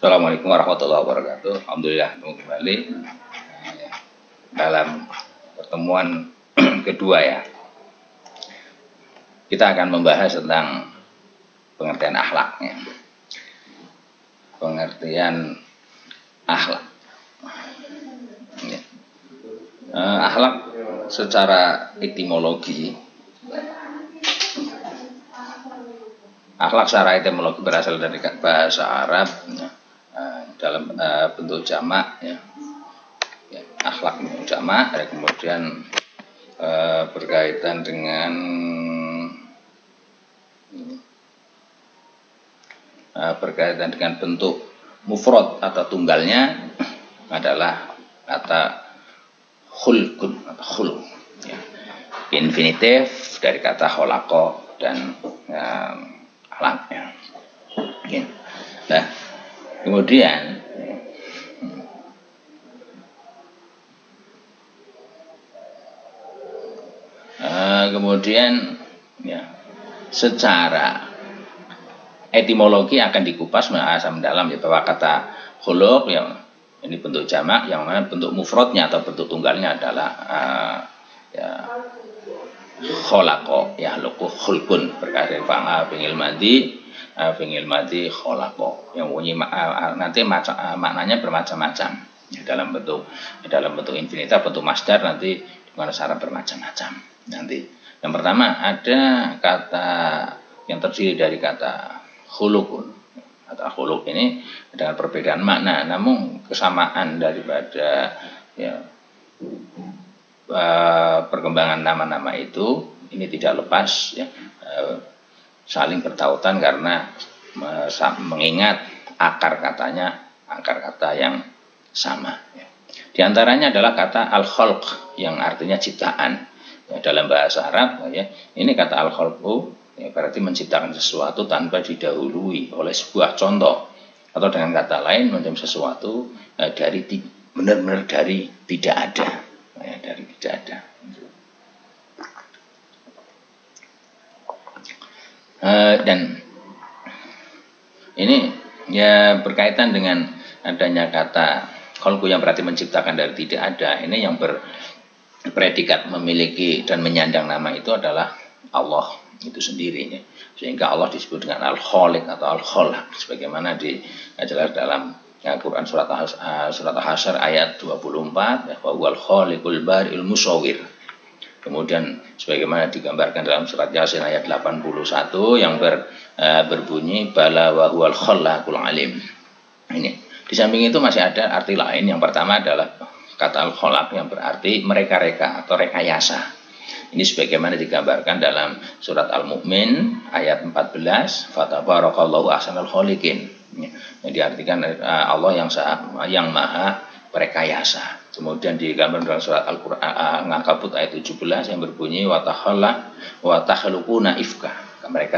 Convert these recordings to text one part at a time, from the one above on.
Assalamualaikum warahmatullahi wabarakatuh. Alhamdulillah kembali dalam pertemuan kedua ya. Kita akan membahas tentang pengertian akhlaknya. Pengertian akhlak. Akhlak secara etimologi. Akhlak secara etimologi berasal dari bahasa Arab dalam bentuk jamak ya. Akhlak bentuk jamak, kemudian berkaitan dengan bentuk mufrad atau tunggalnya adalah kata khulqun atau khuluq ya. Infinitif dari kata kholaqa dan akhlaknya. Nah, kemudian ya, secara etimologi akan dikupas mendalam ya, bahwa kata khuluq yang ini bentuk jamak, yang mana bentuk mufradnya atau bentuk tunggalnya adalah ya kholaqa ya luku khulqun, berkata fa'il madi kholaqa, yang bunyi nanti maknanya bermacam-macam ya, dalam bentuk infinitif, bentuk masdar nanti dengan cara bermacam-macam. Nanti yang pertama ada kata yang terdiri dari kata khuluqun. Kata khuluq ini dengan perbedaan makna, namun kesamaan daripada ya perkembangan nama-nama itu ini tidak lepas ya, saling bertautan karena mengingat akar kata yang sama ya. Di antaranya adalah kata al-khalq yang artinya ciptaan ya, dalam bahasa Arab ya. Ini kata al-khalqu ya, berarti menciptakan sesuatu tanpa didahului oleh sebuah contoh, atau dengan kata lain menciptakan sesuatu dari benar-benar dari tidak ada ya, dari tidak ada. Dan ini ya berkaitan dengan adanya kata khalqu yang berarti menciptakan dari tidak ada. Ini yang berpredikat memiliki dan menyandang nama itu adalah Allah itu sendiri ya. Sehingga Allah disebut dengan al-khaliq atau al-khalq sebagaimana dijelaskan dalam Quran surat Al-Hasyr ayat 24 ya, wa huwal khaliqul bari'il musawwir. Kemudian sebagaimana digambarkan dalam surat Yasin ayat 81 yang berbunyi bala wa huwal khallaqul alim. Ini di samping itu masih ada arti lain. Yang pertama adalah kata al-khalaq yang berarti mereka-reka atau rekayasa. Ini sebagaimana digambarkan dalam surat Al-Mu'min ayat 14 fatabarakallahu ahsanul khaliqin. Yang diartikan Allah yang maha rekayasa. Kemudian digambarkan dalam surat Al-Qur'an Al-Ankabut ayat 17 yang berbunyi wa takhluquna ifka. Mereka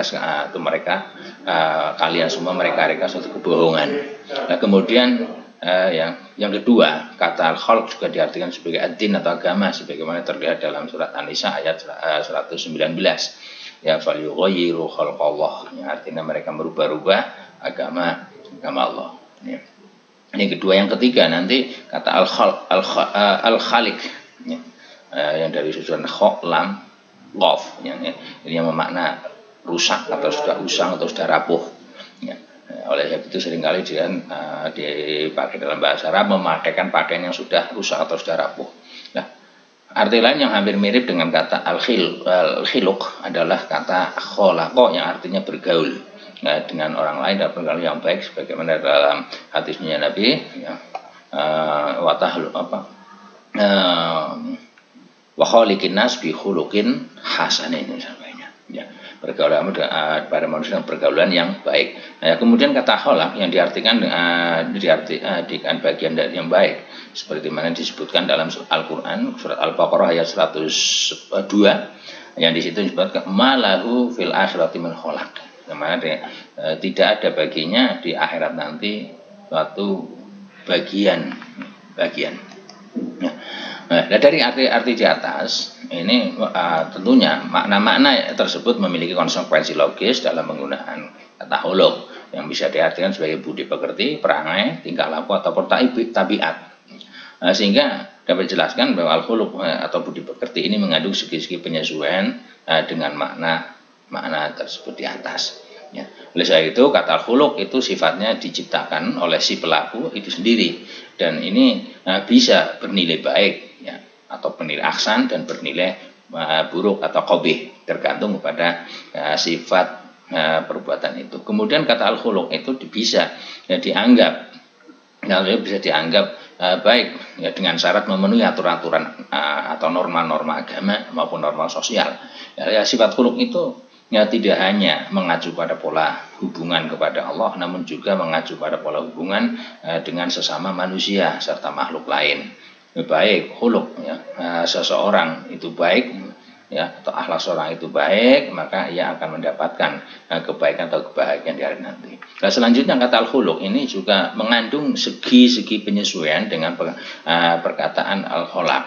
kalian semua mereka suatu kebohongan. Nah, kemudian yang kedua kata al-khalq juga diartikan sebagai ad-din atau agama sebagaimana terlihat dalam surat An-Nisa ayat 119 ya falyughayyiru khalqallah, yang artinya mereka merubah-rubah agama Allah ya. Ini kedua. Yang ketiga nanti kata al-khaliq ya, yang dari susunan kha lam qaf ya, ini yang bermakna rusak atau sudah usang atau sudah rapuh ya. Oleh sebab itu seringkali dipakai dalam bahasa Arab memakaikan pakaian yang sudah rusak atau sudah rapuh. Nah, arti lain yang hampir mirip dengan kata al-khiluq adalah kata kholaqa yang artinya bergaul nah, dengan orang lain dan bergaul yang baik sebagaimana dalam hadisnya Nabi ya, wa khaliqin nas bi khuluqin hasanin misalnya ya, pergaulan pada manusia dengan pergaulan yang baik. Nah, kemudian kata kholaq yang diartikan bagian dari yang baik seperti mana disebutkan dalam Al-Qur'an surat Al-Baqarah ayat 102 yang di situ disebutkan malahu fil akhirati min kholaq, yang mana tidak ada baginya di akhirat nanti suatu bagian. Nah, dari arti di atas ini tentunya makna-makna tersebut memiliki konsekuensi logis dalam penggunaan kata khuluq yang bisa diartikan sebagai budi pekerti, perangai, tingkah laku ataupun tabiat. Sehingga dapat dijelaskan bahwa al-khuluq atau budi pekerti ini mengandung segi-segi penyesuaian dengan makna tersebut di atas. Ya. Oleh sebab itu kata al-khuluq itu sifatnya diciptakan oleh si pelaku itu sendiri, dan ini bisa bernilai baik ya, atau bernilai ahsan dan bernilai buruk atau qabih, tergantung kepada sifat perbuatan itu. Kemudian kata al-khuluq itu bisa dianggap baik ya, dengan syarat memenuhi aturan-aturan atau norma-norma agama maupun norma sosial. Ya, sifat khuluq itu ya tidak hanya mengacu pada pola hubungan kepada Allah, namun juga mengacu pada pola hubungan dengan sesama manusia serta makhluk lain. Baik khuluq ya, seseorang itu baik ya, atau akhlak seorang itu baik, maka ia akan mendapatkan kebaikan atau kebahagiaan di hari nanti. Nah, selanjutnya kata al-khuluq ini juga mengandung segi-segi penyesuaian dengan perkataan al-khalaq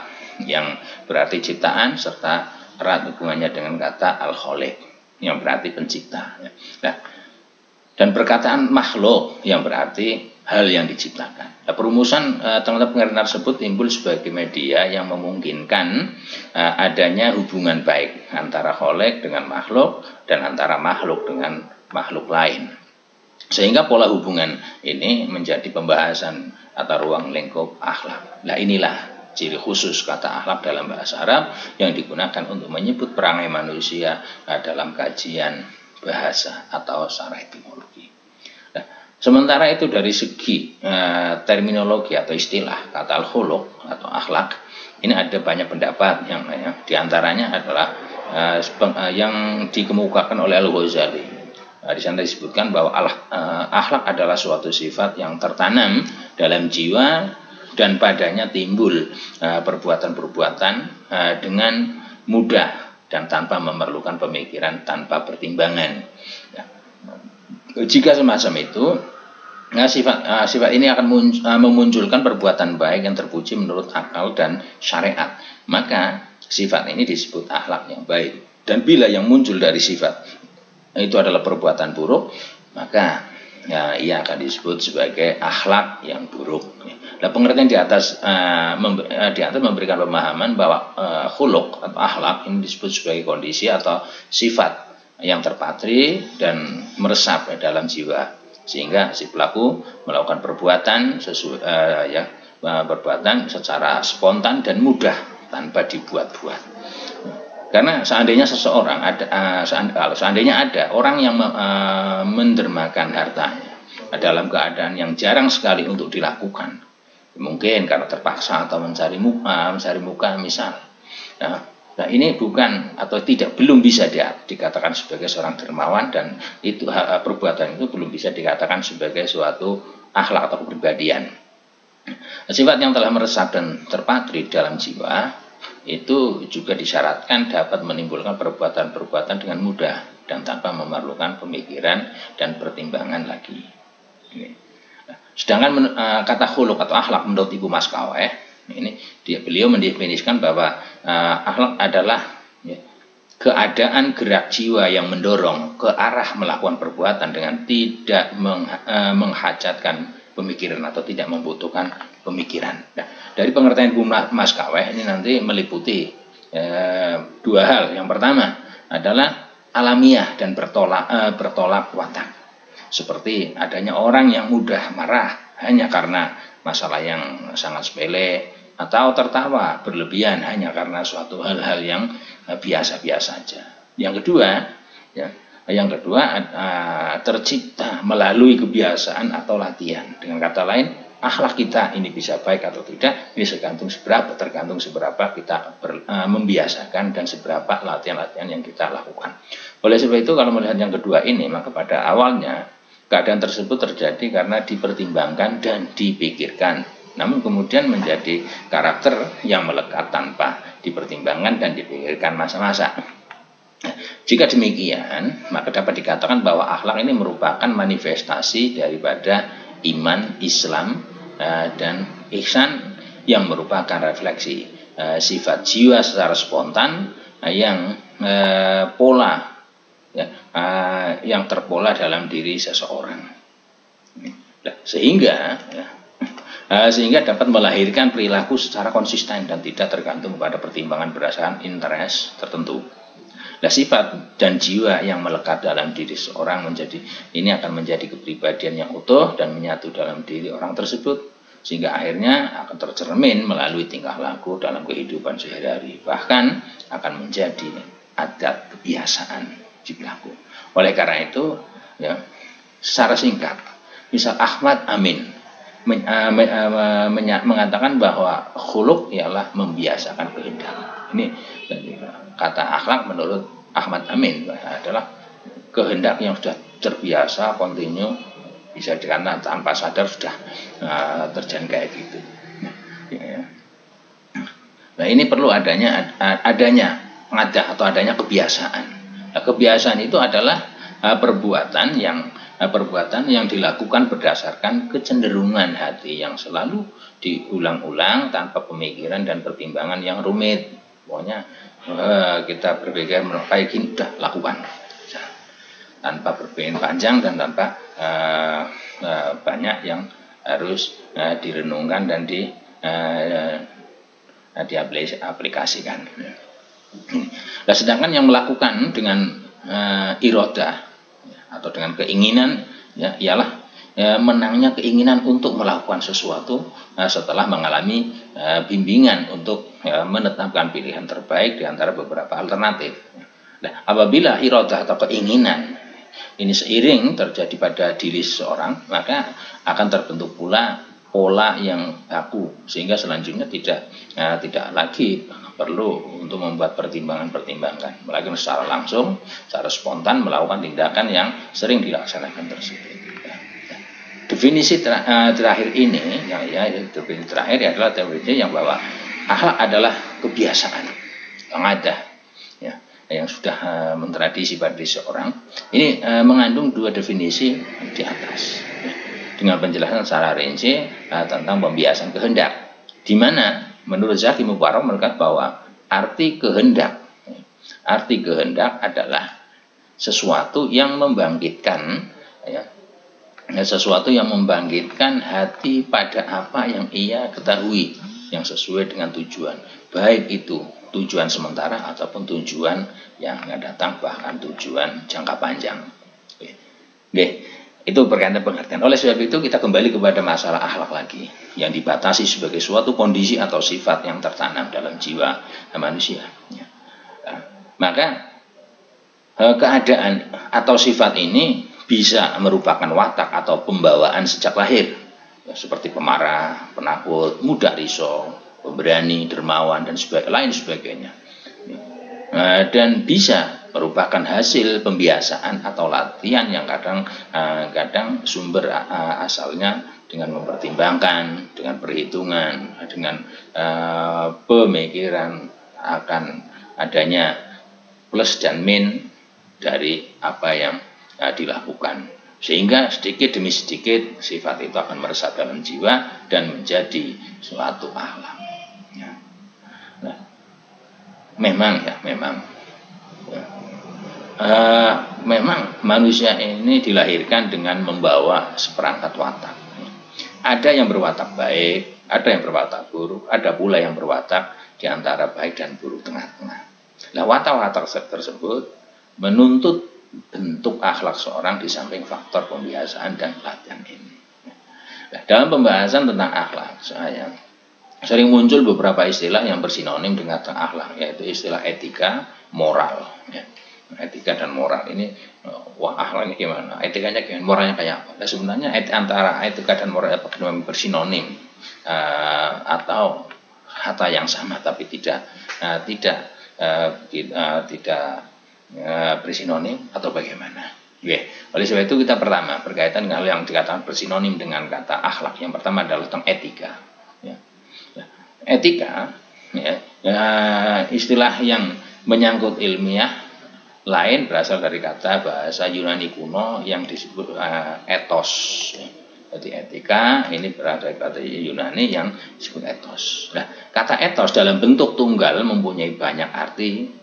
yang berarti ciptaan serta erat hubungannya dengan kata al-khaliq yang berarti pencipta. Nah, dan perkataan makhluk yang berarti hal yang diciptakan. Nah, perumusan terhadap pengertian tersebut timbul sebagai media yang memungkinkan adanya hubungan baik antara khaliq dengan makhluk dan antara makhluk dengan makhluk lain. Sehingga pola hubungan ini menjadi pembahasan atau ruang lingkup akhlak. Nah, inilah ciri khusus kata akhlak dalam bahasa Arab yang digunakan untuk menyebut perangai manusia dalam kajian bahasa atau secara etimologi. Sementara itu dari segi terminologi atau istilah kata al-khuluq atau akhlak ini ada banyak pendapat yang diantaranya adalah yang dikemukakan oleh Al-Ghazali. Di sana disebutkan bahwa akhlak adalah suatu sifat yang tertanam dalam jiwa dan padanya timbul perbuatan-perbuatan dengan mudah dan tanpa memerlukan pemikiran, tanpa pertimbangan. Jika semacam itu, sifat ini akan memunculkan perbuatan baik yang terpuji menurut akal dan syariat. Maka sifat ini disebut akhlak yang baik. Dan bila yang muncul dari sifat itu adalah perbuatan buruk, maka ia akan disebut sebagai akhlak yang buruk. Nah, pengertian di atas memberikan pemahaman bahwa khuluq atau akhlak ini disebut sebagai kondisi atau sifat yang terpatri dan meresap dalam jiwa, sehingga si pelaku melakukan perbuatan perbuatan secara spontan dan mudah tanpa dibuat-buat. Karena seandainya seseorang seandainya ada orang yang mendermakan hartanya dalam keadaan yang jarang sekali untuk dilakukan, mungkin karena terpaksa atau mencari muka misal. Nah, ini bukan atau belum bisa dikatakan sebagai seorang dermawan, dan itu perbuatan itu belum bisa dikatakan sebagai suatu akhlak atau kepribadian. Sifat yang telah meresap dan terpatri dalam jiwa itu juga disyaratkan dapat menimbulkan perbuatan-perbuatan dengan mudah dan tanpa memerlukan pemikiran dan pertimbangan lagi. Sedangkan kata khuluq atau akhlak menurut Ibu Maskaweh, beliau mendefinisikan bahwa akhlak adalah keadaan gerak jiwa yang mendorong ke arah melakukan perbuatan dengan tidak menghajatkan pemikiran atau tidak membutuhkan pemikiran. Nah, dari pengertian Ibu Maskaweh ini nanti meliputi dua hal. Yang pertama adalah alamiah dan bertolak watak. Seperti adanya orang yang mudah marah hanya karena masalah yang sangat sepele, atau tertawa berlebihan hanya karena suatu hal-hal yang biasa-biasa saja. Yang kedua tercipta melalui kebiasaan atau latihan. Dengan kata lain, akhlak kita ini bisa baik atau tidak, ini tergantung seberapa kita membiasakan dan seberapa latihan-latihan yang kita lakukan. Oleh sebab itu, kalau melihat yang kedua ini, maka pada awalnya keadaan tersebut terjadi karena dipertimbangkan dan dipikirkan, namun kemudian menjadi karakter yang melekat tanpa dipertimbangkan dan dipikirkan masa-masa. Jika demikian, maka dapat dikatakan bahwa akhlak ini merupakan manifestasi daripada iman, Islam, dan ihsan yang merupakan refleksi sifat jiwa secara spontan yang yang terpola dalam diri seseorang. sehingga ya, sehingga dapat melahirkan perilaku secara konsisten dan tidak tergantung pada pertimbangan berdasarkan interest tertentu. Nah, sifat dan jiwa yang melekat dalam diri seorang ini akan menjadi kepribadian yang utuh dan menyatu dalam diri orang tersebut, sehingga akhirnya akan tercermin melalui tingkah laku dalam kehidupan sehari-hari, bahkan akan menjadi adat kebiasaan di pelaku. Oleh karena itu, ya, secara singkat, misal Ahmad Amin mengatakan bahwa khuluq ialah membiasakan kehendak. Ini kata akhlak menurut Ahmad Amin adalah kehendak yang sudah terbiasa, kontinu, bisa karena tanpa sadar sudah terjadi kayak gitu. Nah, ini perlu adanya ngadah atau adanya kebiasaan. Nah, kebiasaan itu adalah perbuatan yang dilakukan berdasarkan kecenderungan hati yang selalu diulang-ulang tanpa pemikiran dan pertimbangan yang rumit. Pokoknya kita berpikir kayak gini, udah lakukan tanpa berpikir panjang dan tanpa banyak yang harus direnungkan dan diaplikasikan. Nah, sedangkan yang melakukan dengan irodah atau dengan keinginan, ya, ialah menangnya keinginan untuk melakukan sesuatu setelah mengalami bimbingan untuk menetapkan pilihan terbaik di antara beberapa alternatif. Nah, apabila irodah atau keinginan ini seiring terjadi pada diri seseorang, maka akan terbentuk pula pola yang baku, sehingga selanjutnya tidak lagi perlu untuk membuat pertimbangan, melainkan secara langsung, secara spontan melakukan tindakan yang sering dilaksanakan tersebut. Definisi terakhir ini, definisi terakhir adalah definisi yang bahwa akhlak adalah kebiasaan, ngadah, ya, yang sudah mentradisi pada seorang. Ini mengandung dua definisi di atas, ya, dengan penjelasan secara rinci tentang pembiasaan kehendak, di mana menurut Zaki Mubarak berkata bahwa arti kehendak adalah sesuatu yang membangkitkan, ya, sesuatu yang membangkitkan hati pada apa yang ia ketahui yang sesuai dengan tujuan, baik itu tujuan sementara ataupun tujuan yang akan datang, bahkan tujuan jangka panjang. Oke. Itu berkaitan pengertian. Oleh sebab itu kita kembali kepada masalah akhlak lagi, yang dibatasi sebagai suatu kondisi atau sifat yang tertanam dalam jiwa manusia. Nah, maka keadaan atau sifat ini bisa merupakan watak atau pembawaan sejak lahir, ya, seperti pemarah, penakut, mudah risau, pemberani, dermawan, dan lain sebagainya. Dan bisa merupakan hasil pembiasaan atau latihan yang kadang sumber asalnya dengan mempertimbangkan, dengan perhitungan, dengan pemikiran akan adanya plus dan min dari apa yang dilakukan, sehingga sedikit demi sedikit sifat itu akan meresap dalam jiwa dan menjadi suatu akhlak. Ya. Nah, memang manusia ini dilahirkan dengan membawa seperangkat watak. Ada yang berwatak baik, ada yang berwatak buruk, ada pula yang berwatak di antara baik dan buruk tengah-tengah. Nah, watak-watak tersebut menuntut bentuk akhlak seorang di samping faktor pembiasaan dan latihan ini. Nah, dalam pembahasan tentang akhlak, saya sering muncul beberapa istilah yang bersinonim dengan akhlak, yaitu istilah etika, moral. Ya. Etika dan moral ini, wah, akhlaknya gimana? Etikanya gimana? Moralnya kayak apa? Nah, sebenarnya antara etika dan moral bersinonim atau kata yang sama, tapi tidak bersinonim atau bagaimana? Oleh sebab itu kita pertama berkaitan dengan yang dikatakan bersinonim dengan kata akhlak. Yang pertama adalah tentang etika. Ya. Etika, ya, istilah yang menyangkut ilmiah lain berasal dari kata bahasa Yunani kuno yang disebut ethos. Jadi etika ini berasal dari kata Yunani yang disebut ethos. Nah, kata ethos dalam bentuk tunggal mempunyai banyak arti.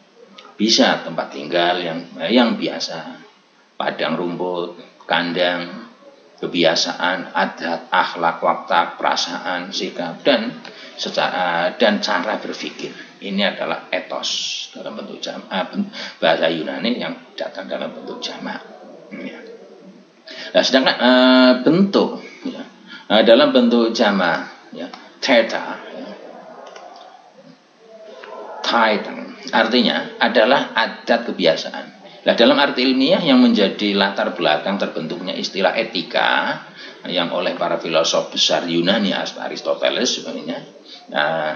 Bisa tempat tinggal yang biasa, padang rumput, kandang, kebiasaan, adat, akhlak, watak, perasaan, sikap, dan cara berpikir. Ini adalah etos dalam bentuk jamak, bahasa Yunani yang datang dalam bentuk jamak. Ya. Nah, sedangkan bentuk ya, dalam bentuk jamak, ya, theta, ya, Titan, artinya adalah adat kebiasaan. Nah, dalam arti ilmiah yang menjadi latar belakang terbentuknya istilah etika yang oleh para filosof besar Yunani, Aristoteles sebenarnya,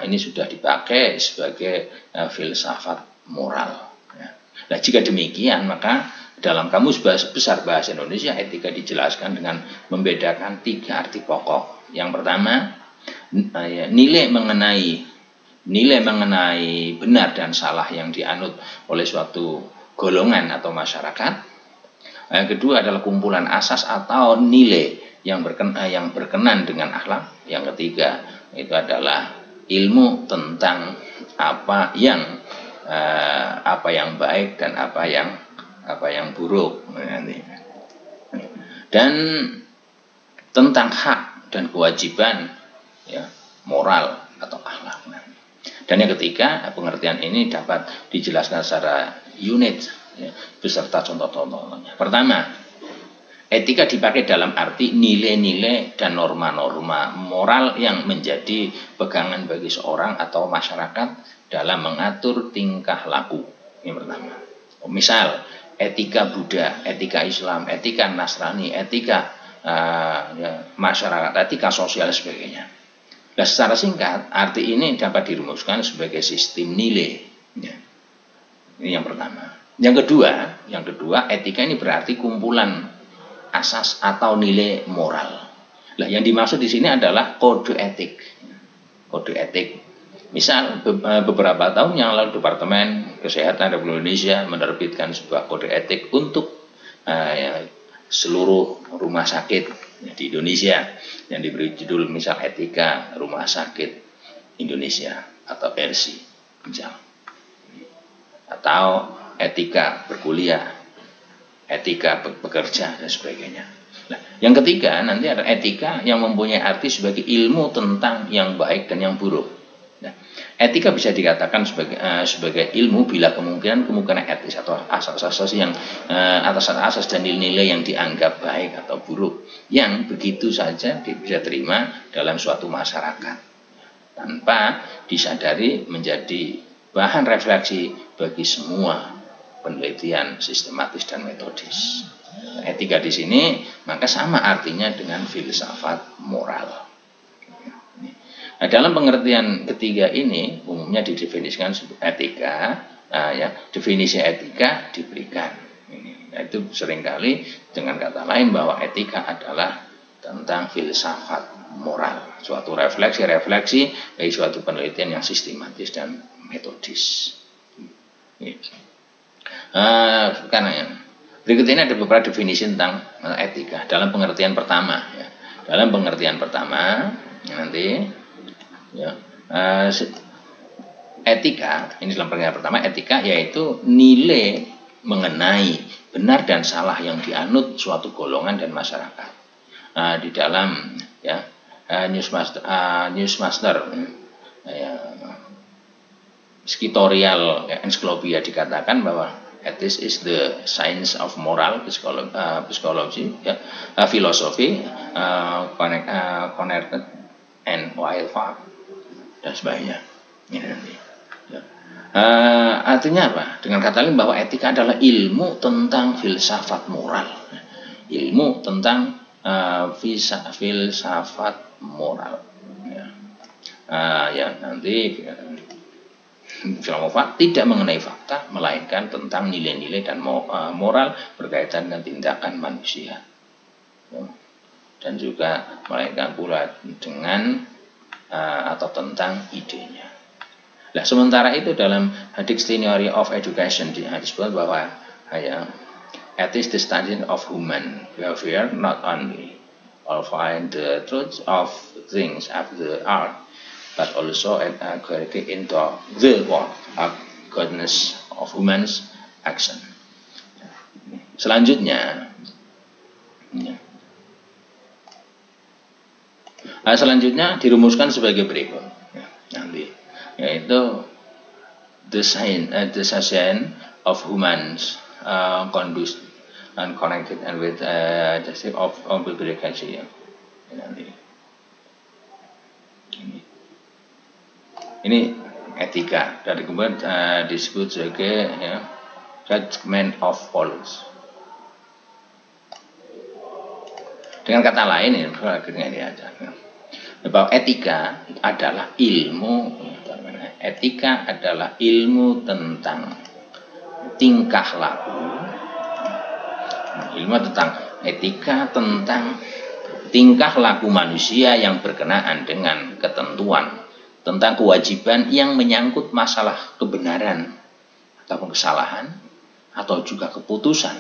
ini sudah dipakai sebagai filsafat moral. Nah, jika demikian, maka dalam Kamus Besar Bahasa Indonesia, etika dijelaskan dengan membedakan 3 arti pokok. Yang pertama, nilai mengenai benar dan salah yang dianut oleh suatu golongan atau masyarakat. Yang kedua adalah kumpulan asas atau nilai yang berkenan dengan akhlak. Yang ketiga itu adalah ilmu tentang apa yang baik dan apa yang buruk. Dan tentang hak dan kewajiban, ya, moral atau akhlak. Dan yang ketiga, pengertian ini dapat dijelaskan secara unit, ya, beserta contoh-contohnya. Pertama, etika dipakai dalam arti nilai-nilai dan norma-norma moral yang menjadi pegangan bagi seorang atau masyarakat dalam mengatur tingkah laku. Ini pertama. Misal, etika Buddha, etika Islam, etika Nasrani, etika masyarakat, etika sosial, dan sebagainya. Nah, secara singkat, arti ini dapat dirumuskan sebagai sistem nilai. Ya. Ini yang pertama. Yang kedua, etika ini berarti kumpulan asas atau nilai moral. Nah, yang dimaksud di sini adalah kode etik. Kode etik. Misal, beberapa tahun yang lalu Departemen Kesehatan Republik Indonesia menerbitkan sebuah kode etik untuk seluruh rumah sakit di Indonesia yang diberi judul misal Etika Rumah Sakit Indonesia atau RSI misal, atau etika berkuliah, etika bekerja, dan sebagainya. Nah, yang ketiga nanti ada etika yang mempunyai arti sebagai ilmu tentang yang baik dan yang buruk. Nah, etika bisa dikatakan sebagai ilmu bila kemungkinan etis atau asas-asas yang asas dan nilai-nilai yang dianggap baik atau buruk yang begitu saja bisa terima dalam suatu masyarakat tanpa disadari menjadi bahan refleksi bagi semua penelitian sistematis dan metodis. Etika di sini maka sama artinya dengan filsafat moral. Nah, dalam pengertian ketiga ini umumnya didefinisikan etika, definisi etika diberikan. Nah, itu seringkali dengan kata lain bahwa etika adalah tentang filsafat moral, suatu refleksi dari suatu penelitian yang sistematis dan metodis. Berikut ini ada beberapa definisi tentang etika dalam pengertian pertama. Ya. Dalam pengertian pertama nanti. Ya, etika ini dalam pengertian pertama, etika yaitu nilai mengenai benar dan salah yang dianut suatu golongan dan masyarakat. Di dalam Newsmaster Scriptorial Encyclopedia dikatakan bahwa ethics is the science of moral psychology, philosophy, connected and wild fact, dan sebagainya. Ini nanti. Artinya apa? Dengan kata lain bahwa etika adalah ilmu tentang filsafat moral, ilmu tentang filsafat moral. Nanti filsafat tidak mengenai fakta, melainkan tentang nilai-nilai dan moral berkaitan dengan tindakan manusia. Dan juga melainkan pula dengan atau tentang idenya. Nah, sementara itu dalam Dictionary of Education disebut bahwa ethics the study of human behavior, not only find the truth of things as they are, but also quality into the world of goodness of human's action. Selanjutnya, Selanjutnya dirumuskan sebagai berikut. Ya, nanti yaitu the science of humans conducive and connected and with the state of publication. Ya. Nanti. Ini etika, dari kemudian disebut sebagai ya, judgment of values. Dengan kata lain ini aja, bahwa etika adalah ilmu, etika adalah ilmu tentang tingkah laku, ilmu tentang etika tentang tingkah laku manusia yang berkenaan dengan ketentuan tentang kewajiban yang menyangkut masalah kebenaran ataupun kesalahan atau juga keputusan,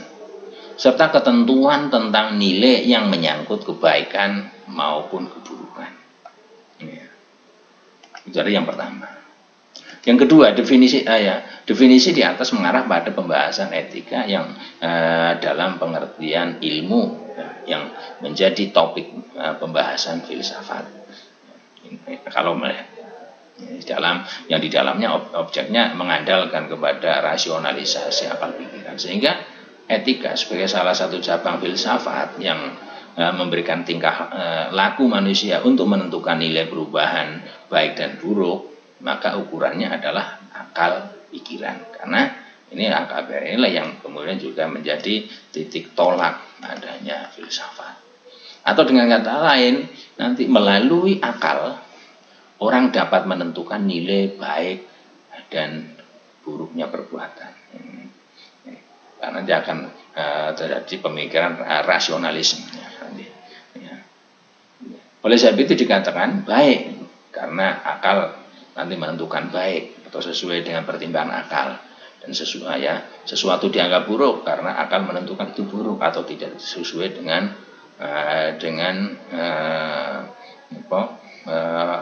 serta ketentuan tentang nilai yang menyangkut kebaikan maupun keburukan. Ya. Itu ada yang pertama. Yang kedua, definisi di atas mengarah pada pembahasan etika yang dalam pengertian ilmu yang menjadi topik pembahasan filsafat. Kalau di dalamnya objeknya mengandalkan kepada rasionalisasi akal pikiran, sehingga etika sebagai salah satu cabang filsafat yang memberikan tingkah laku manusia untuk menentukan nilai perubahan baik dan buruk, maka ukurannya adalah akal pikiran. Karena ini akal pikiran inilah yang kemudian juga menjadi titik tolak adanya filsafat. Atau dengan kata lain, nanti melalui akal orang dapat menentukan nilai baik dan buruknya perbuatan. Karena dia akan terjadi pemikiran rasionalisme. Oleh sebab itu dikatakan baik karena akal nanti menentukan baik atau sesuai dengan pertimbangan akal, dan sesuatu dianggap buruk karena akal menentukan itu buruk atau tidak sesuai dengan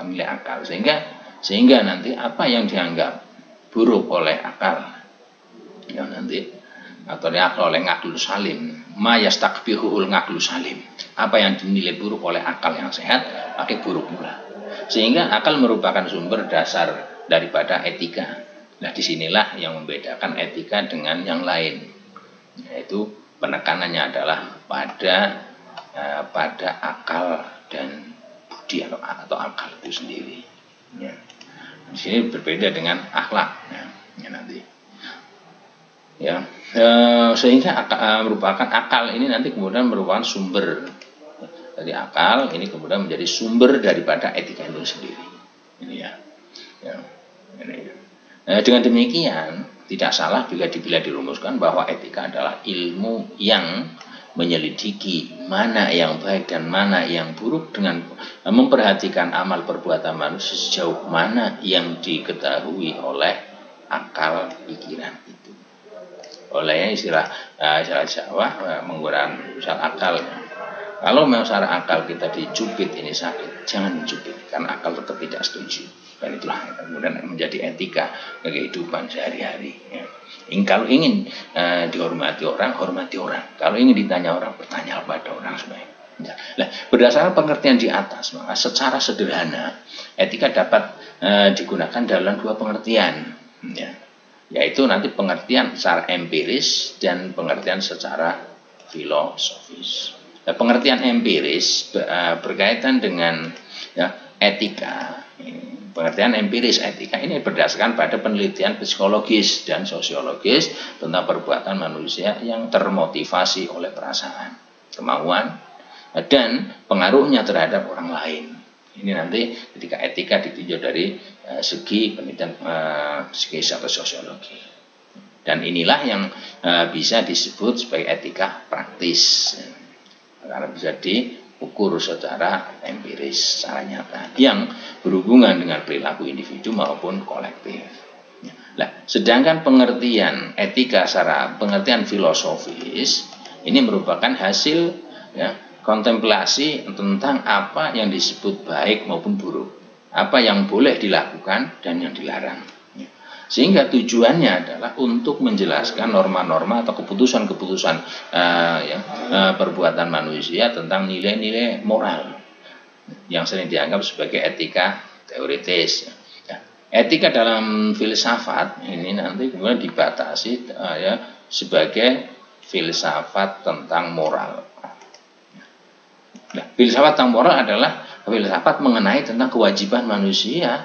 nilai akal, sehingga nanti apa yang dianggap buruk oleh akal yang nanti atau diakal oleh ngaklu salim, ma yastakbihul ngaklu salim, apa yang dinilai buruk oleh akal yang sehat pakai buruk pula, sehingga akal merupakan sumber dasar daripada etika. Nah, disinilah yang membedakan etika dengan yang lain, yaitu penekanannya adalah pada akal dan budi atau akal itu sendiri. Ya. Di sini berbeda dengan akhlak. Ya, nanti. Ya, sehingga merupakan akal ini nanti kemudian merupakan sumber dari akal ini kemudian menjadi sumber daripada etika itu sendiri. Ini ya. Ini. Dengan demikian tidak salah bila dirumuskan bahwa etika adalah ilmu yang menyelidiki mana yang baik dan mana yang buruk dengan memperhatikan amal perbuatan manusia sejauh mana yang diketahui oleh akal pikiran itu. Oleh istilah Jawa menggunakan misal akal. Kalau memang secara akal kita dicubit ini sakit, jangan dicubit karena akal tetap tidak setuju. Dan itulah kemudian menjadi etika kehidupan sehari-hari. Ya. Kalau ingin dihormati orang, hormati orang. Kalau ingin ditanya orang, bertanya pada orang sebaik. Ya. Nah, berdasarkan pengertian di atas, maka secara sederhana etika dapat digunakan dalam dua pengertian. Ya. Yaitu nanti pengertian secara empiris dan pengertian secara filosofis. Nah, pengertian empiris berkaitan dengan ya, etika. Pengertian empiris etika ini berdasarkan pada penelitian psikologis dan sosiologis tentang perbuatan manusia yang termotivasi oleh perasaan, kemauan, dan pengaruhnya terhadap orang lain. Ini nanti ketika etika ditinjau dari segi penelitian psikis atau sosiologi. Dan inilah yang bisa disebut sebagai etika praktis. Karena bisa diukur secara empiris, secara nyata, yang berhubungan dengan perilaku individu maupun kolektif. Nah, sedangkan pengertian etika secara pengertian filosofis ini merupakan hasil ya, kontemplasi tentang apa yang disebut baik maupun buruk, apa yang boleh dilakukan dan yang dilarang. Sehingga tujuannya adalah untuk menjelaskan norma-norma atau keputusan-keputusan perbuatan manusia tentang nilai-nilai moral. yang sering dianggap sebagai etika teoritis. Ya, etika dalam filsafat ini nanti kemudian dibatasi ya sebagai filsafat tentang moral. Nah, filsafat tentang moral adalah filsafat mengenai tentang kewajiban manusia,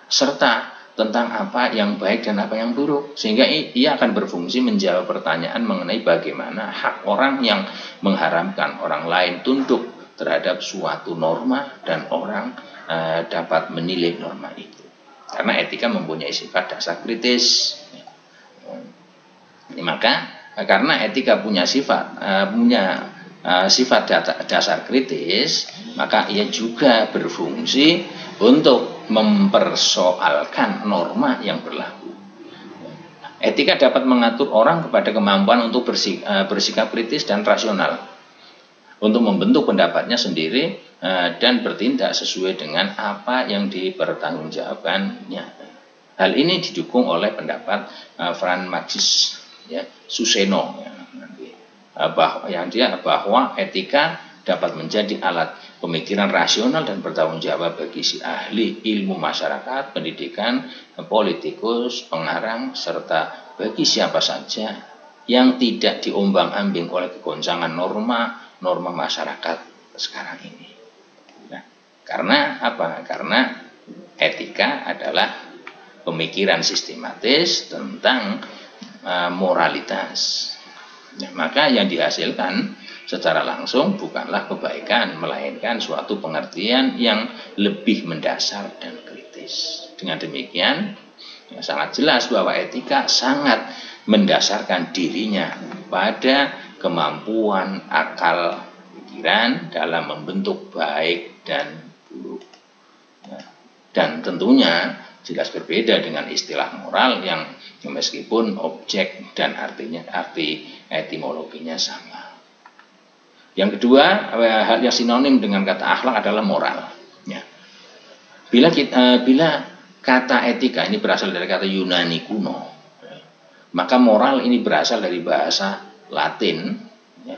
serta tentang apa yang baik dan apa yang buruk, sehingga ia akan berfungsi menjawab pertanyaan mengenai bagaimana hak orang yang mengharamkan orang lain tunduk terhadap suatu norma dan orang dapat menilai norma itu. Karena etika mempunyai sifat dasar kritis. Maka karena etika punya sifat dasar kritis, maka ia juga berfungsi untuk mempersoalkan norma yang berlaku. Etika dapat mengatur orang kepada kemampuan untuk bersikap kritis dan rasional, untuk membentuk pendapatnya sendiri dan bertindak sesuai dengan apa yang dipertanggungjawabkannya. Hal ini didukung oleh pendapat Franz Max Suseno, bahwa etika dapat menjadi alat pemikiran rasional dan bertanggung jawab bagi si ahli ilmu masyarakat, pendidikan, politikus, pengarang, serta bagi siapa saja yang tidak diombang-ambing oleh kegoncangan norma masyarakat sekarang ini. Nah, karena apa? Karena etika adalah pemikiran sistematis tentang moralitas. Nah, maka yang dihasilkan secara langsung bukanlah kebaikan, melainkan suatu pengertian yang lebih mendasar dan kritis. Dengan demikian, ya, sangat jelas bahwa etika sangat mendasarkan dirinya pada kemampuan akal pikiran dalam membentuk baik dan buruk. Dan tentunya jelas berbeda dengan istilah moral yang meskipun objek dan arti etimologinya sama. Yang kedua, hal yang sinonim dengan kata akhlak adalah moral. Ya. Bila kata etika ini berasal dari kata Yunani kuno, maka moral ini berasal dari bahasa Latin, ya,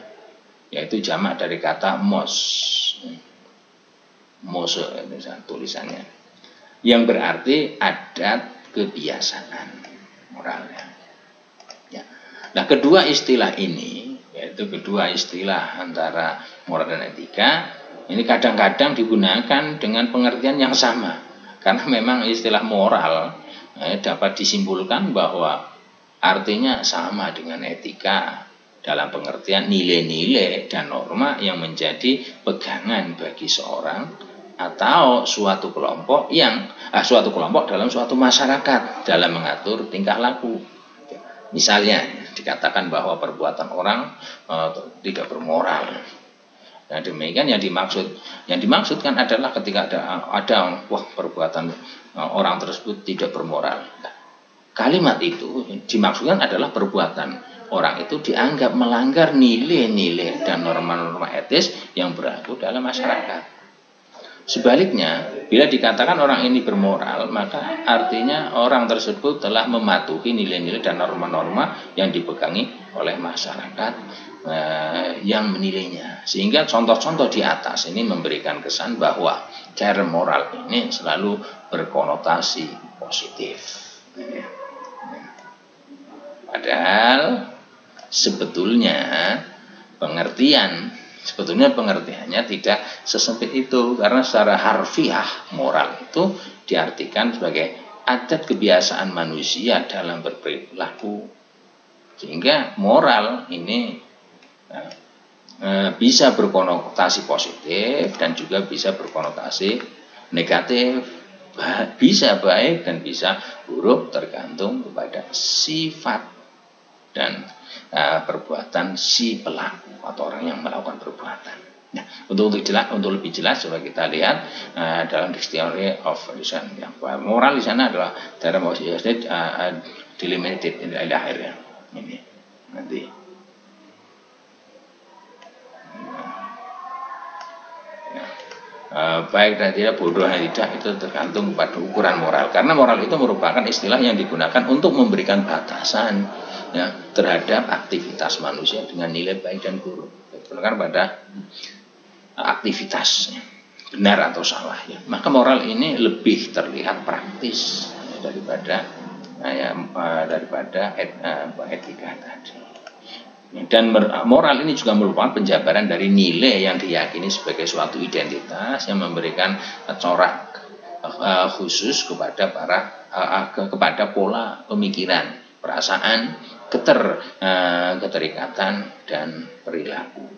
yaitu jamak dari kata mos, tulisannya, yang berarti adat kebiasaan moralnya. Ya. Nah, kedua istilah ini, yaitu kedua istilah antara moral dan etika, ini kadang-kadang digunakan dengan pengertian yang sama, karena memang istilah moral dapat disimpulkan bahwa artinya sama dengan etika dalam pengertian nilai-nilai dan norma yang menjadi pegangan bagi seorang atau suatu kelompok dalam suatu masyarakat dalam mengatur tingkah laku. Misalnya dikatakan bahwa perbuatan orang tidak bermoral. Nah, demikian yang dimaksudkan adalah ketika ada perbuatan orang tersebut tidak bermoral. Nah, kalimat itu dimaksudkan adalah perbuatan orang itu dianggap melanggar nilai-nilai dan norma-norma etis yang berlaku dalam masyarakat. Sebaliknya, bila dikatakan orang ini bermoral, maka artinya orang tersebut telah mematuhi nilai-nilai dan norma-norma yang dipegangi oleh masyarakat yang menilainya. Sehingga contoh-contoh di atas ini memberikan kesan bahwa term moral ini selalu berkonotasi positif. Padahal sebetulnya pengertiannya tidak sesempit itu, karena secara harfiah moral itu diartikan sebagai adat kebiasaan manusia dalam berperilaku, sehingga moral ini bisa berkonotasi positif dan juga bisa berkonotasi negatif, bisa baik dan bisa buruk tergantung kepada sifat dan perbuatan si pelaku atau orang yang melakukan perbuatan. Nah, untuk lebih jelas coba kita lihat dalam Dictionary of Reason. Moral di sana adalah term delimited in the akhir ya. Ini nanti. Baik dan tidak, bodoh dan tidak, itu tergantung pada ukuran moral. Karena moral itu merupakan istilah yang digunakan untuk memberikan batasan ya, terhadap aktivitas manusia dengan nilai baik dan buruk. Berdasarkan pada aktivitas, benar atau salah ya. Maka moral ini lebih terlihat praktis daripada etika tadi. Dan moral ini juga merupakan penjabaran dari nilai yang diyakini sebagai suatu identitas yang memberikan corak khusus kepada kepada pola pemikiran, perasaan, keterikatan dan perilaku.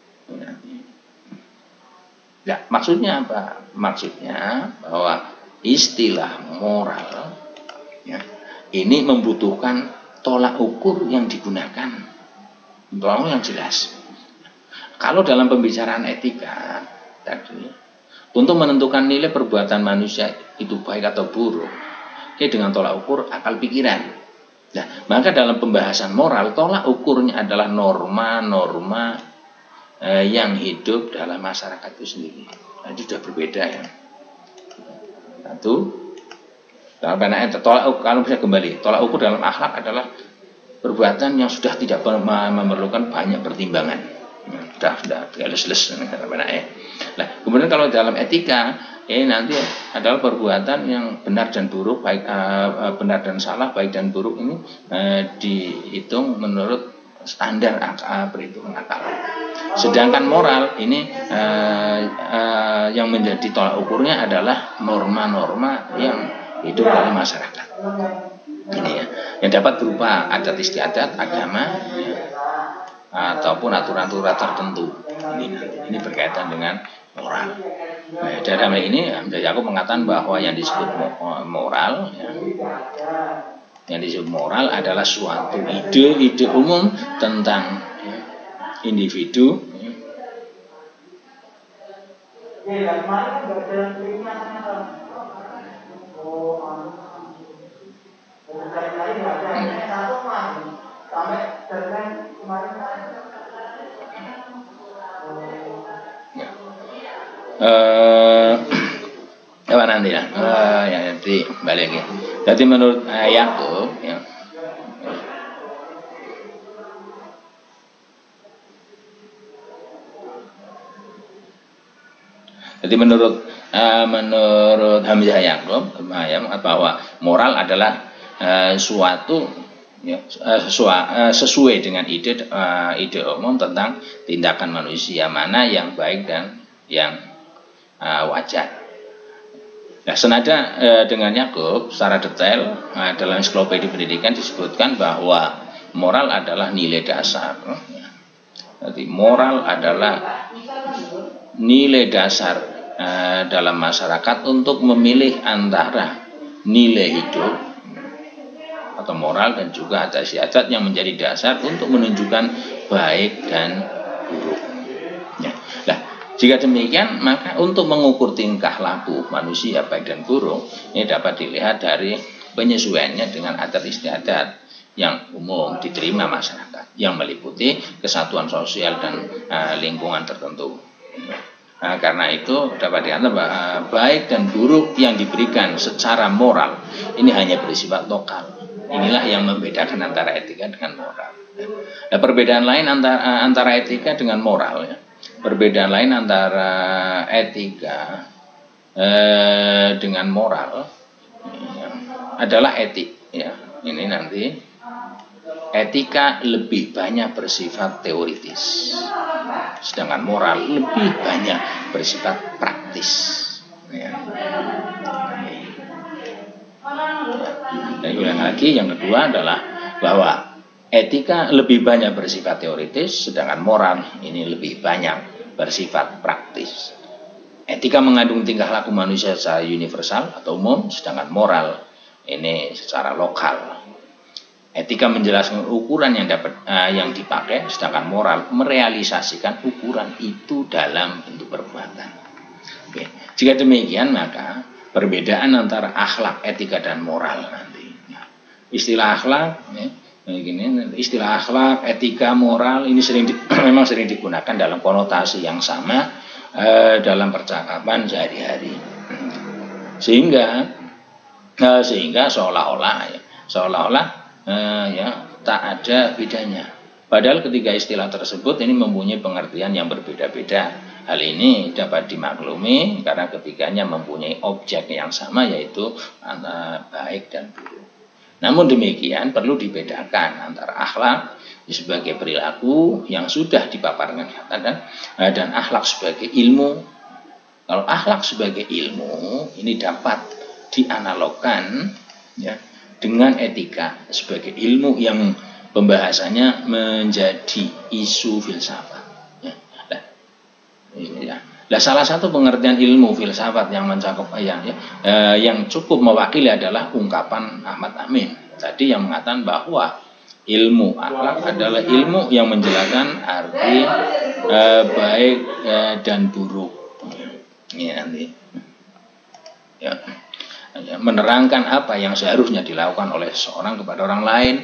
Ya, maksudnya apa? Maksudnya bahwa istilah moral ya, ini membutuhkan tolak ukur yang digunakan, tolak yang jelas. Kalau dalam pembicaraan etika tadi, untuk menentukan nilai perbuatan manusia itu baik atau buruk, dengan tolak ukur akal pikiran. Nah, maka dalam pembahasan moral, tolak ukurnya adalah norma-norma yang hidup dalam masyarakat itu sendiri. Nah, itu sudah berbeda ya. Satu, kalau bisa kembali, tolak ukur dalam akhlak adalah perbuatan yang sudah tidak memerlukan banyak pertimbangan. Sudah les-les. Nah, kemudian kalau dalam etika, ini nanti adalah perbuatan yang benar dan buruk, baik benar dan salah, baik dan buruk ini dihitung menurut standar perhitungan akal. Sedangkan moral ini yang menjadi tolak ukurnya adalah norma-norma yang hidup dalam masyarakat. Ini ya, yang dapat berupa adat istiadat, agama, ya, ataupun aturan-aturan tertentu. Ini berkaitan dengan moral. Nah, dalam hal ini aku mengatakan bahwa yang disebut moral, ya, yang disebut moral adalah suatu ide umum tentang individu apa nanti ya? Ya nanti balik lagi. Jadi menurut Yakub ya, jadi menurut Hamzah Yakub bahwa moral adalah suatu ya, sesuai dengan ide umum tentang tindakan manusia mana yang baik dan yang wajar. Nah, senada dengan Yakub secara detail dalam ensiklopedia pendidikan disebutkan bahwa moral adalah nilai dasar. Jadi moral adalah nilai dasar dalam masyarakat untuk memilih antara nilai hidup atau moral dan juga adat istiadat yang menjadi dasar untuk menunjukkan baik dan buruk. Ya. Nah, jika demikian, maka untuk mengukur tingkah laku manusia baik dan buruk, ini dapat dilihat dari penyesuaiannya dengan adat istiadat yang umum diterima masyarakat, yang meliputi kesatuan sosial dan lingkungan tertentu. Nah, karena itu dapat dikatakan bahwa baik dan buruk yang diberikan secara moral ini hanya bersifat lokal. Inilah yang membedakan antara etika dengan moral. Nah, perbedaan lain antara etika dengan moral ya. Perbedaan lain antara etika dengan moral ya, adalah etik ya. Ini nanti etika lebih banyak bersifat teoritis, sedangkan moral lebih banyak bersifat praktis ya. Dan ulang lagi, yang kedua adalah bahwa etika lebih banyak bersifat teoritis, sedangkan moral ini lebih banyak bersifat praktis. Etika mengandung tingkah laku manusia secara universal atau umum, sedangkan moral ini secara lokal. Etika menjelaskan ukuran yang dipakai, sedangkan moral merealisasikan ukuran itu dalam bentuk perbuatan. Oke. Jika demikian, maka perbedaan antara akhlak, etika dan moral nanti. Istilah akhlak, istilah akhlak, etika, moral ini memang sering digunakan dalam konotasi yang sama dalam percakapan sehari-hari, sehingga seolah-olah ya tak ada bedanya. Padahal ketiga istilah tersebut ini mempunyai pengertian yang berbeda-beda Hal ini dapat dimaklumi karena ketiganya mempunyai objek yang sama, yaitu antara baik dan buruk. Namun demikian perlu dibedakan antara akhlak sebagai perilaku yang sudah dipaparkan dan akhlak sebagai ilmu. Kalau akhlak sebagai ilmu ini dapat dianalogkan ya dengan etika sebagai ilmu yang pembahasannya menjadi isu filsafat. Nah, salah satu pengertian ilmu filsafat yang mencakup yang cukup mewakili adalah ungkapan Ahmad Amin tadi yang mengatakan bahwa ilmu akhlak adalah ilmu yang menjelaskan arti baik dan buruk. Ya, nanti. Ya. Menerangkan apa yang seharusnya dilakukan oleh seorang kepada orang lain,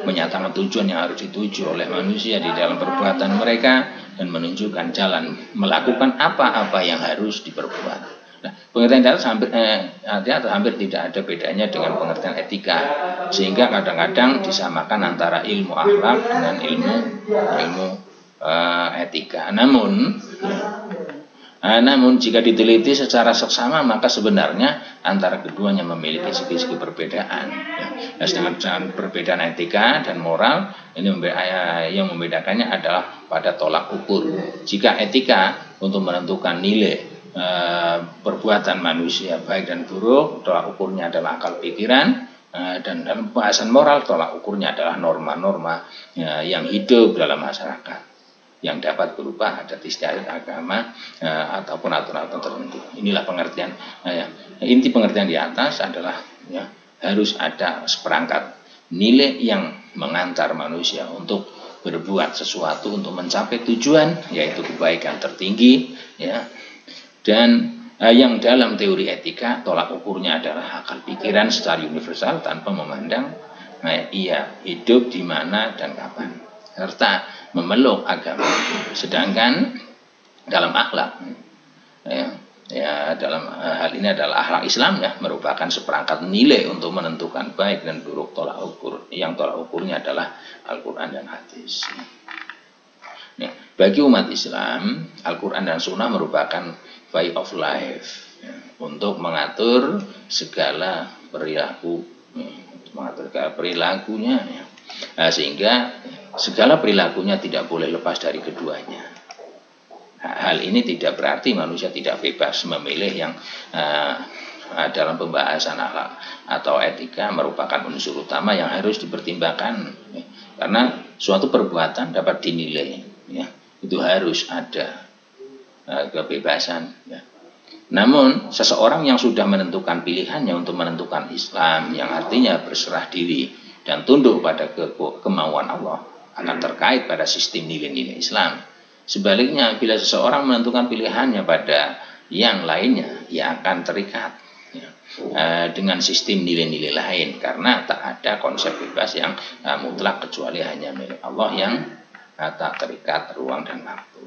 menyatakan tujuan yang harus dituju oleh manusia di dalam perbuatan mereka, dan menunjukkan jalan melakukan apa-apa yang harus diperbuat. Nah, pengertian hampir tidak ada bedanya dengan pengertian etika, sehingga kadang-kadang disamakan antara ilmu akhlak dengan ilmu etika. Namun jika diteliti secara seksama, maka sebenarnya antara keduanya memiliki segi-segi perbedaan. Ya, sedangkan perbedaan etika dan moral ini yang membedakannya adalah pada tolak ukur. Jika etika untuk menentukan nilai perbuatan manusia baik dan buruk, tolak ukurnya adalah akal pikiran, dan dalam bahasan moral tolak ukurnya adalah norma-norma yang hidup dalam masyarakat, yang dapat berupa adat istiadat agama ataupun aturan-aturan tertentu. Inilah pengertian. Inti pengertian di atas adalah harus ada seperangkat nilai yang mengantar manusia untuk berbuat sesuatu untuk mencapai tujuan, yaitu kebaikan tertinggi, dan yang dalam teori etika tolak ukurnya adalah akal pikiran secara universal tanpa memandang ia hidup di mana dan kapan, serta memeluk agama. Sedangkan dalam akhlak dalam hal ini adalah akhlak Islam merupakan seperangkat nilai untuk menentukan baik dan buruk tolak ukur, yang tolak ukurnya adalah Al-Quran dan hadis. Bagi umat Islam, Al-Quran dan Sunnah merupakan way of life untuk mengatur segala perilaku, perilakunya, sehingga segala perilakunya tidak boleh lepas dari keduanya. Hal ini tidak berarti manusia tidak bebas memilih yang dalam pembahasan akhlak atau etika merupakan unsur utama yang harus dipertimbangkan, karena suatu perbuatan dapat dinilai, itu harus ada kebebasan. Namun seseorang yang sudah menentukan pilihannya untuk menentukan Islam, yang artinya berserah diri dan tunduk pada kemauan Allah, akan terkait pada sistem nilai-nilai Islam. Sebaliknya, bila seseorang menentukan pilihannya pada yang lainnya, ia akan terikat dengan sistem nilai-nilai lain, karena tak ada konsep bebas yang mutlak kecuali hanya milik Allah yang tak terikat ruang dan waktu.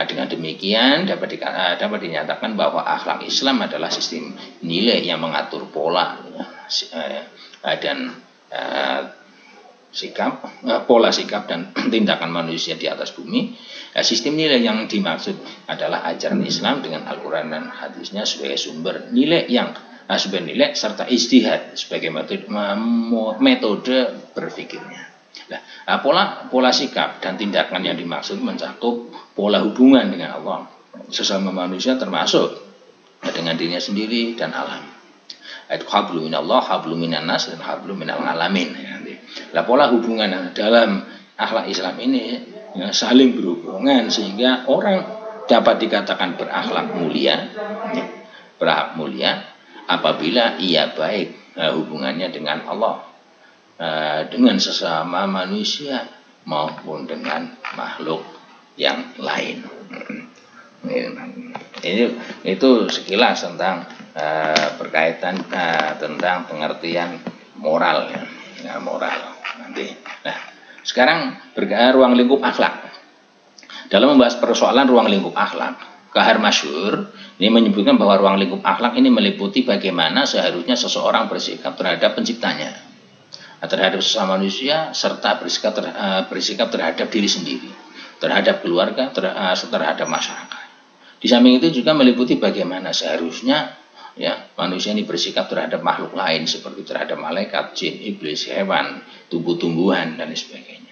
Dengan demikian dapat dinyatakan bahwa akhlak Islam adalah sistem nilai yang mengatur pola dan pola sikap dan tindakan manusia di atas bumi. Sistem nilai yang dimaksud adalah ajaran Islam dengan Al-Quran dan hadisnya sebagai sumber nilai serta ijtihad sebagai metode berpikirnya. Pola sikap dan tindakan yang dimaksud mencakup pola hubungan dengan Allah, sesama manusia, termasuk dengan dirinya sendiri dan alam. Hablu minallah, hablu minan nas, dan hablu minal alamin. Pola hubungan dalam akhlak Islam ini saling berhubungan sehingga orang dapat dikatakan berakhlak mulia apabila ia baik hubungannya dengan Allah, dengan sesama manusia maupun dengan makhluk yang lain. Itu sekilas tentang berkaitan tentang pengertian moral, moral nanti. Sekarang ruang lingkup akhlak. Dalam membahas persoalan ruang lingkup akhlak, Kahar Masyhur ini menyebutkan bahwa ruang lingkup akhlak ini meliputi bagaimana seharusnya seseorang bersikap terhadap penciptanya, terhadap sesama manusia, serta bersikap terhadap diri sendiri, terhadap keluarga, terhadap masyarakat. Di samping itu juga meliputi bagaimana seharusnya ya manusia ini bersikap terhadap makhluk lain seperti terhadap malaikat, jin, iblis, hewan, tumbuh-tumbuhan dan sebagainya.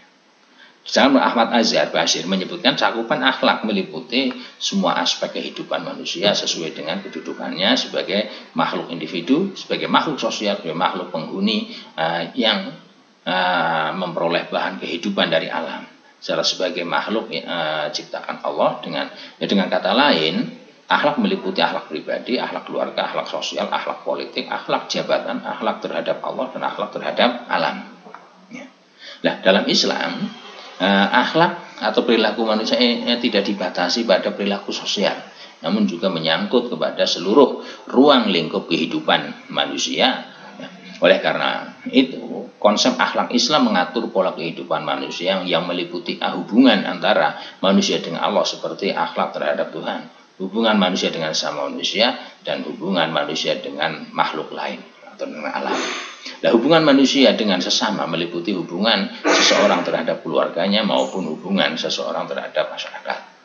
Sedangkan Ahmad Azhar Bashir menyebutkan cakupan akhlak meliputi semua aspek kehidupan manusia sesuai dengan kedudukannya sebagai makhluk individu, sebagai makhluk sosial, sebagai makhluk penghuni yang memperoleh bahan kehidupan dari alam. Sebagai makhluk ciptakan Allah dengan kata lain, akhlak meliputi akhlak pribadi, akhlak keluarga, akhlak sosial, akhlak politik, akhlak jabatan, akhlak terhadap Allah dan akhlak terhadap alam. Nah, dalam Islam akhlak atau perilaku manusia tidak dibatasi pada perilaku sosial, namun juga menyangkut kepada seluruh ruang lingkup kehidupan manusia. Oleh karena itu, konsep akhlak Islam mengatur pola kehidupan manusia yang meliputi hubungan antara manusia dengan Allah seperti akhlak terhadap Tuhan, hubungan manusia dengan sama manusia, dan hubungan manusia dengan makhluk lain atau dengan alam. Nah, hubungan manusia dengan sesama meliputi hubungan seseorang terhadap keluarganya maupun hubungan seseorang terhadap masyarakat.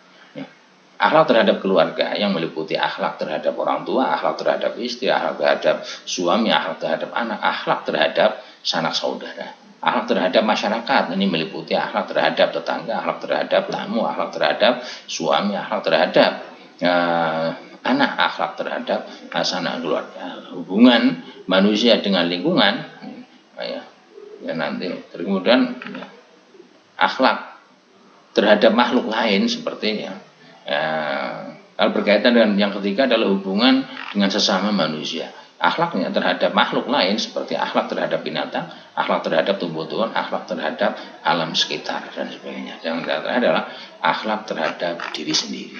Akhlak terhadap keluarga yang meliputi akhlak terhadap orang tua, akhlak terhadap istri, akhlak terhadap suami, akhlak terhadap anak, akhlak terhadap sanak saudara. Akhlak terhadap masyarakat ini meliputi akhlak terhadap tetangga, akhlak terhadap tamu, akhlak terhadap suami, akhlak terhadap anak, akhlak terhadap sanak keluarga. Hubungan manusia dengan lingkungan nanti kemudian akhlak terhadap makhluk lain seperti kalau berkaitan dengan yang ketiga adalah hubungan dengan sesama manusia. Akhlaknya terhadap makhluk lain seperti akhlak terhadap binatang, akhlak terhadap tumbuh-tumbuhan, akhlak terhadap alam sekitar dan sebagainya. Yang terakhir adalah akhlak terhadap diri sendiri.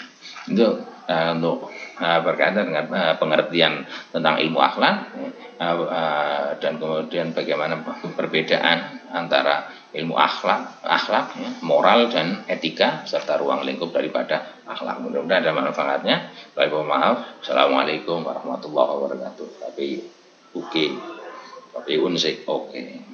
Itu untuk berkaitan dengan pengertian tentang ilmu akhlak dan kemudian bagaimana perbedaan antara ilmu akhlak, moral dan etika serta ruang lingkup daripada akhlak. Mudah-mudahan ada manfaatnya. Baik, maaf. Assalamualaikum warahmatullahi wabarakatuh. Tapi unsik oke.